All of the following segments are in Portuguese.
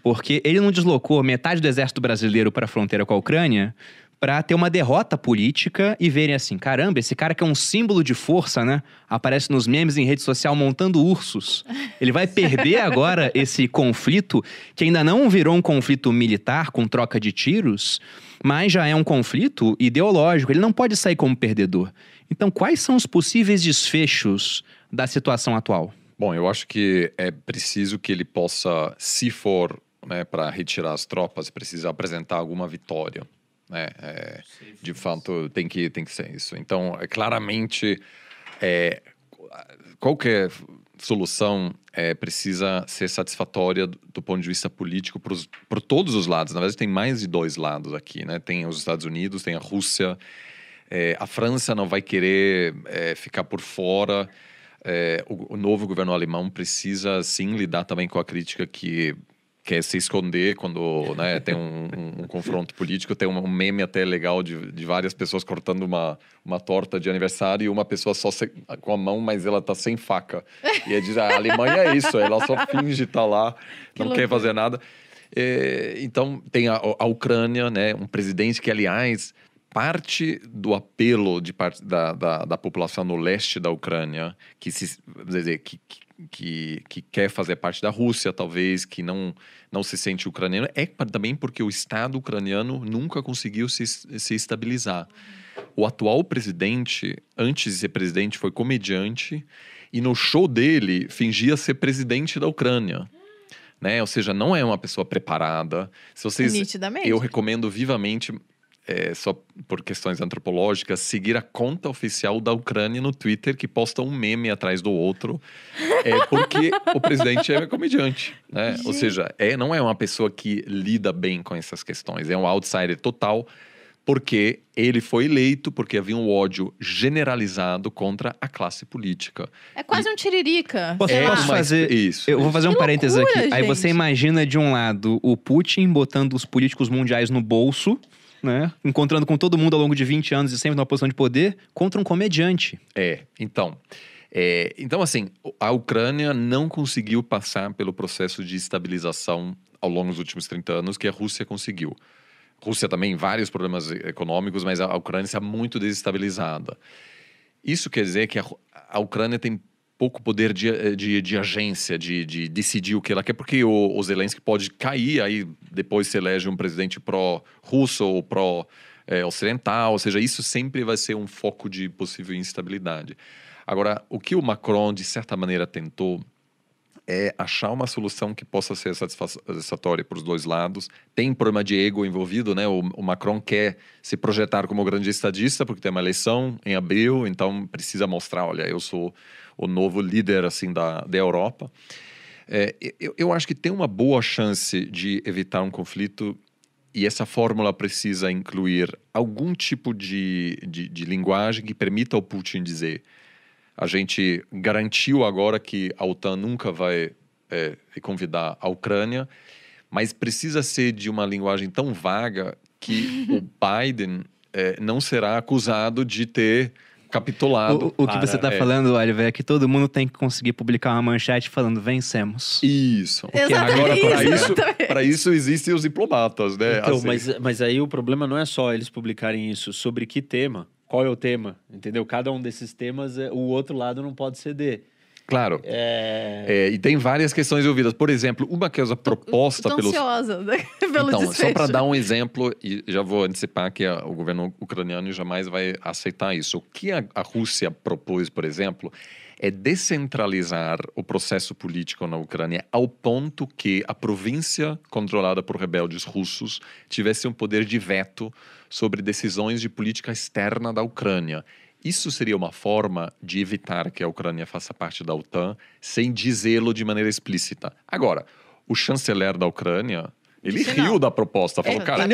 Porque ele não deslocou metade do exército brasileiro para a fronteira com a Ucrânia para ter uma derrota política e verem assim, caramba, esse cara que é um símbolo de força, né? Aparece nos memes em rede social montando ursos. Ele vai perder agora esse conflito, que ainda não virou um conflito militar com troca de tiros, mas já é um conflito ideológico. Ele não pode sair como perdedor. Então, quais são os possíveis desfechos da situação atual? Bom, eu acho que é preciso que ele possa, se for, né, para retirar as tropas, precisa apresentar alguma vitória. Né? De fato, tem que ser isso. Então, claramente, qualquer solução precisa ser satisfatória do ponto de vista político por todos os lados. Na verdade, tem mais de dois lados aqui. Né? Tem os Estados Unidos, tem a Rússia. A França não vai querer ficar por fora. O novo governo alemão precisa, sim, lidar também com a crítica que quer se esconder quando, né, tem um confronto político. Tem um meme até legal de várias pessoas cortando uma torta de aniversário e uma pessoa só com a mão, mas ela tá sem faca. E diz, a Alemanha é isso, ela só finge estar lá, não quer fazer nada. Então, tem a Ucrânia, né, um presidente que, aliás, parte do apelo de parte da população no leste da Ucrânia, que quer fazer parte da Rússia, talvez, que não se sente ucraniano, também porque o Estado ucraniano nunca conseguiu se estabilizar. O atual presidente, antes de ser presidente, foi comediante e no show dele fingia ser presidente da Ucrânia. Né? Ou seja, não é uma pessoa preparada. Nitidamente. Eu recomendo vivamente, só por questões antropológicas, seguir a conta oficial da Ucrânia no Twitter, que posta um meme atrás do outro, porque o presidente é comediante, né? Ou seja, não é uma pessoa que lida bem com essas questões, é um outsider total, porque ele foi eleito, porque havia um ódio generalizado contra a classe política. É quase um tiririca. Posso fazer isso? Eu vou fazer um parênteses aqui. Gente. Aí você imagina, de um lado, o Putin botando os políticos mundiais no bolso, né? Encontrando com todo mundo ao longo de 20 anos e sempre numa posição de poder, contra um comediante. Então, assim, a Ucrânia não conseguiu passar pelo processo de estabilização ao longo dos últimos 30 anos que a Rússia conseguiu. A Rússia também, vários problemas econômicos, mas a Ucrânia está muito desestabilizada. Isso quer dizer que a Ucrânia tem pouco poder de agência, de decidir o que ela quer, porque o Zelensky pode cair, aí depois se elege um presidente pró-russo ou pró-ocidental, ou seja, isso sempre vai ser um foco de possível instabilidade. Agora, o que o Macron, de certa maneira, tentou é achar uma solução que possa ser satisfatória para os dois lados. Tem problema de ego envolvido, né? O Macron quer se projetar como grande estadista, porque tem uma eleição em abril, então precisa mostrar, olha, eu sou o novo líder, assim, da Europa. Eu acho que tem uma boa chance de evitar um conflito, e essa fórmula precisa incluir algum tipo de linguagem que permita ao Putin dizer: a gente garantiu agora que a OTAN nunca vai convidar a Ucrânia, mas precisa ser de uma linguagem tão vaga que o Biden não será acusado de ter capitulado. O que você está falando, Oliver, é que todo mundo tem que conseguir publicar uma manchete falando vencemos. Isso. Agora, para isso existem os diplomatas, né? Então, assim. mas aí o problema não é só eles publicarem isso, sobre que tema. Qual é o tema, entendeu? Cada um desses temas, o outro lado não pode ceder. Claro. E tem várias questões envolvidas. Por exemplo, uma coisa proposta Tô pelos... ansiosa pelo Então, desfecho. só para dar um exemplo, e já vou antecipar que o governo ucraniano jamais vai aceitar isso. O que a Rússia propôs, por exemplo, é descentralizar o processo político na Ucrânia ao ponto que a província controlada por rebeldes russos tivesse um poder de veto sobre decisões de política externa da Ucrânia. Isso seria uma forma de evitar que a Ucrânia faça parte da OTAN sem dizê-lo de maneira explícita. Agora, o chanceler da Ucrânia, ele riu da proposta, falou, cara... E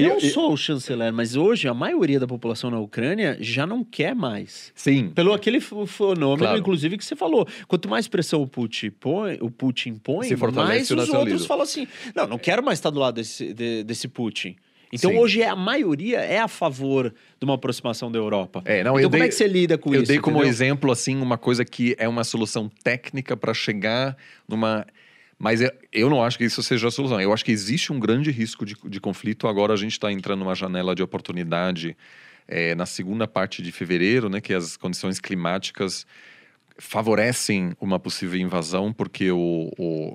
não só o chanceler, mas hoje a maioria da população na Ucrânia já não quer mais. Sim. Pelo aquele fenômeno, claro, inclusive, que você falou. Quanto mais pressão o Putin põe, mais os outros falam assim, não quero mais estar do lado desse Putin. Então, Sim, hoje a maioria é a favor de uma aproximação da Europa. Então, como é que você lida com isso? Eu dei como exemplo, assim, uma coisa que é uma solução técnica para chegar numa Mas eu não acho que isso seja a solução. Eu acho que existe um grande risco de conflito. Agora a gente está entrando numa janela de oportunidade na segunda parte de fevereiro, né, que as condições climáticas favorecem uma possível invasão, porque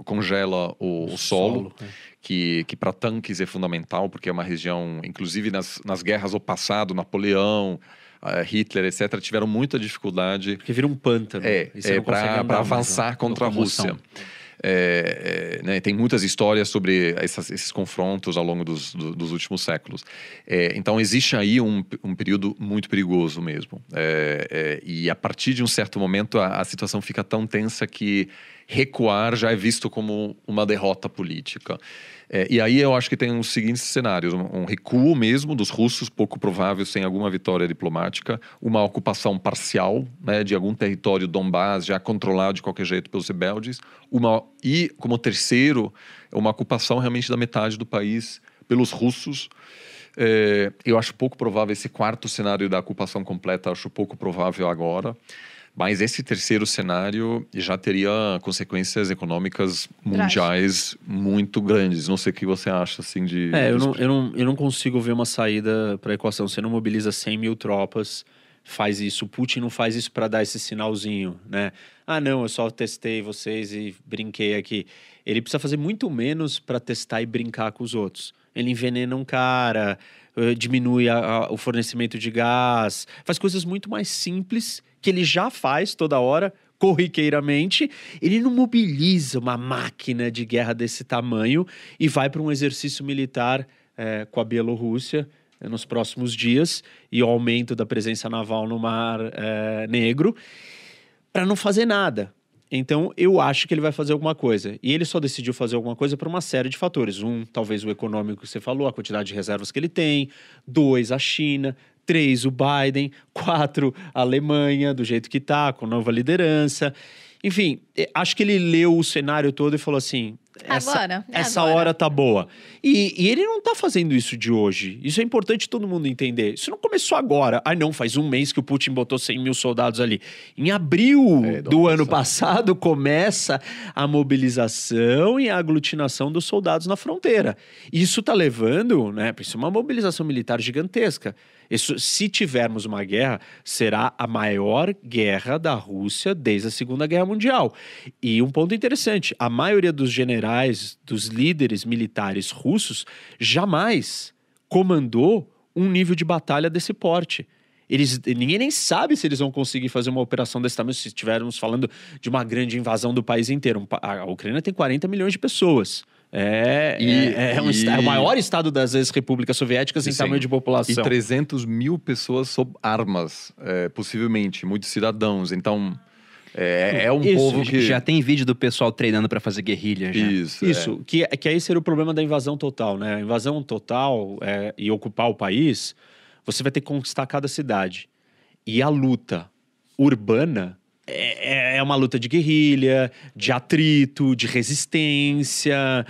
congela o solo. Que para tanques é fundamental, porque é uma região, inclusive nas guerras do passado, Napoleão, Hitler, etc., tiveram muita dificuldade. Porque vira um pântano. Para avançar contra a Rússia. Né, tem muitas histórias sobre esses confrontos ao longo dos últimos séculos. Então, existe aí um período muito perigoso mesmo. E a partir de um certo momento, a situação fica tão tensa que recuar já é visto como uma derrota política. E aí eu acho que tem os seguintes cenários: um recuo mesmo dos russos, pouco provável, sem alguma vitória diplomática, uma ocupação parcial, né, de algum território Donbás já controlado de qualquer jeito pelos rebeldes, e como terceiro, uma ocupação realmente da metade do país pelos russos. Eu acho pouco provável esse quarto cenário da ocupação completa, acho pouco provável agora. Mas esse terceiro cenário já teria consequências econômicas mundiais muito grandes. Não sei o que você acha, assim, de... Eu não consigo ver uma saída para a equação. Você não mobiliza 100 mil tropas, faz isso. O Putin não faz isso para dar esse sinalzinho, né? Ah, não, eu só testei vocês e brinquei aqui. Ele precisa fazer muito menos para testar e brincar com os outros. Ele envenena um cara, diminui o fornecimento de gás, faz coisas muito mais simples que ele já faz toda hora, corriqueiramente. Ele não mobiliza uma máquina de guerra desse tamanho e vai para um exercício militar com a Bielorrússia nos próximos dias e o aumento da presença naval no Mar Negro para não fazer nada. Então, eu acho que ele vai fazer alguma coisa. E ele só decidiu fazer alguma coisa por uma série de fatores. Talvez o econômico que você falou, a quantidade de reservas que ele tem. 2, a China. 3, o Biden. 4, a Alemanha, do jeito que tá, com nova liderança. Enfim, acho que ele leu o cenário todo e falou assim... Essa hora tá boa. E ele não tá fazendo isso de hoje. Isso é importante todo mundo entender. Isso não começou agora. Não, faz um mês que o Putin botou 100 mil soldados ali. Em abril do ano passado, começa a mobilização e a aglutinação dos soldados na fronteira. Isso tá levando, né? Isso é uma mobilização militar gigantesca. Isso, se tivermos uma guerra, será a maior guerra da Rússia desde a Segunda Guerra Mundial. E um ponto interessante, a maioria dos generais, dos líderes militares russos, jamais comandou um nível de batalha desse porte. Ninguém nem sabe se eles vão conseguir fazer uma operação desse tamanho, se estivermos falando de uma grande invasão do país inteiro. A Ucrânia tem 40 milhões de pessoas. É o maior estado das ex-repúblicas soviéticas em tamanho de população. E 300 mil pessoas sob armas, possivelmente, muitos cidadãos. Então, um povo que... Já tem vídeo do pessoal treinando para fazer guerrilha. Já. Isso. Que aí seria o problema da invasão total, né? A invasão total e ocupar o país, você vai ter que conquistar cada cidade. E a luta urbana... É uma luta de guerrilha, de atrito, de resistência.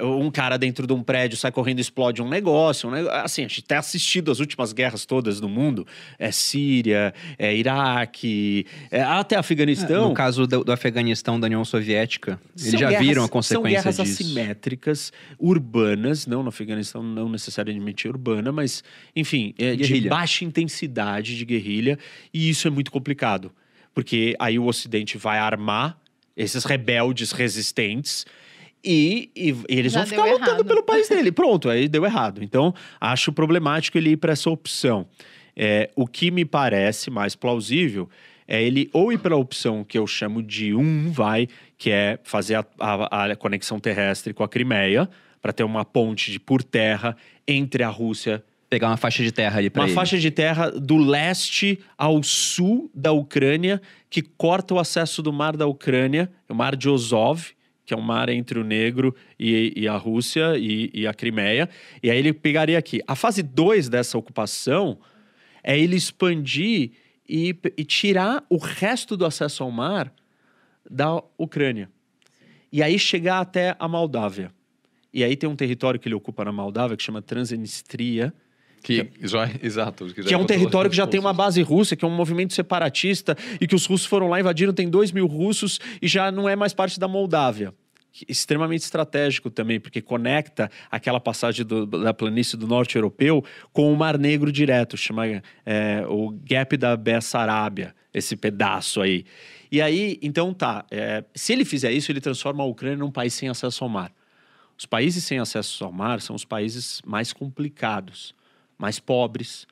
Um cara dentro de um prédio sai correndo e explode um negócio. Assim, a gente tem assistido as últimas guerras todas do mundo. Síria, Iraque, até Afeganistão. No caso do Afeganistão, da União Soviética, eles já viram a consequência disso. São guerras assimétricas, urbanas, não no Afeganistão, não necessariamente urbana, mas, enfim, de baixa intensidade de guerrilha. E isso é muito complicado. Porque aí o Ocidente vai armar esses rebeldes resistentes e eles vão ficar lutando pelo país dele. Pronto, aí deu errado. Então, acho problemático ele ir para essa opção. O que me parece mais plausível é ele ou ir pela opção que eu chamo de que é fazer a conexão terrestre com a Crimeia, para ter uma ponte por terra entre a Rússia e pegar uma faixa de terra ali pra ele. Uma faixa de terra do leste ao sul da Ucrânia, que corta o acesso do mar da Ucrânia, o mar de Azov, que é um mar entre o Negro e a Rússia e a Crimeia. E aí ele pegaria aqui. A fase 2 dessa ocupação é ele expandir e tirar o resto do acesso ao mar da Ucrânia. E aí chegar até a Moldávia. E aí tem um território que ele ocupa na Moldávia, que chama Transnistria, Exato. Que é um território que já tem uma base russa, que é um movimento separatista, e que os russos foram lá, invadiram, tem 2 mil russos, e já não é mais parte da Moldávia. extremamente estratégico também, porque conecta aquela passagem da planície do norte europeu com o Mar Negro direto, chama o Gap da Bessarábia, esse pedaço aí. E aí, então se ele fizer isso, ele transforma a Ucrânia num país sem acesso ao mar. Os países sem acesso ao mar são os países mais complicados, mais pobres,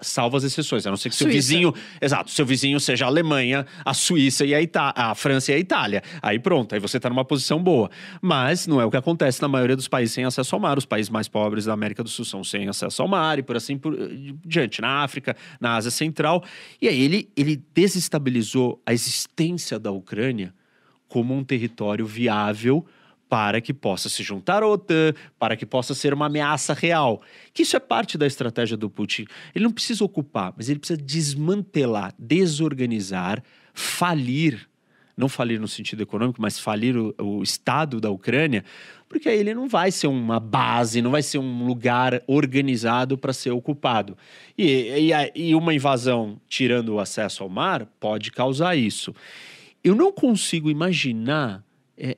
salvo as exceções, a não ser que seu vizinho... Exato, seu vizinho seja a Alemanha, a Suíça e a França e a Itália. Aí pronto, aí você está numa posição boa. Mas não é o que acontece na maioria dos países sem acesso ao mar. Os países mais pobres da América do Sul são sem acesso ao mar e por assim por diante. Na África, na Ásia Central. E aí ele desestabilizou a existência da Ucrânia como um território viável para que possa se juntar à OTAN, para que possa ser uma ameaça real. Que isso é parte da estratégia do Putin. Ele não precisa ocupar, mas ele precisa desmantelar, desorganizar, falir, não falir no sentido econômico, mas falir o Estado da Ucrânia, porque aí ele não vai ser uma base, não vai ser um lugar organizado para ser ocupado. E uma invasão, tirando o acesso ao mar, pode causar isso. Eu não consigo imaginar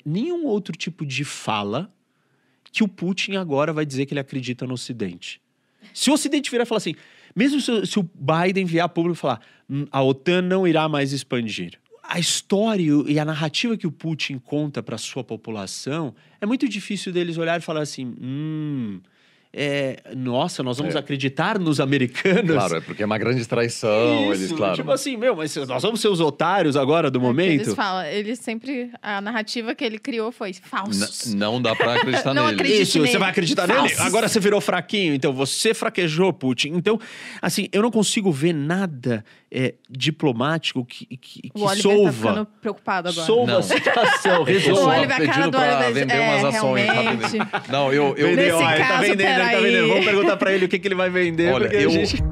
nenhum outro tipo de fala que o Putin agora vai dizer que ele acredita no Ocidente. Se o Ocidente virar e falar assim, mesmo se o Biden vier a público e falar a OTAN não irá mais expandir. A história e a narrativa que o Putin conta para a sua população é muito difícil deles olhar e falar assim, nossa, nós vamos acreditar nos americanos. Claro, é porque é uma grande traição. Isso, eles, claro. Tipo assim, mas nós vamos ser os otários agora do momento? Eles falam, a narrativa que ele criou foi falsos. Não dá pra acreditar Não nele. acredito. Isso, você vai acreditar nele? Falsos. Agora você virou fraquinho, então você fraquejou, Putin. Então, assim, eu não consigo ver nada diplomático que O Oliver tá solva. ficando preocupado agora. Solva Não. a situação, O resolva. Oliver, a cara pedindo do pra Oliver, vender umas ações realmente. rapidinho. Não, Vendeu, Nesse ele tá caso, vendendo, ele tá peraí. vendendo. Vamos perguntar pra ele o que ele vai vender. Olha, porque a gente...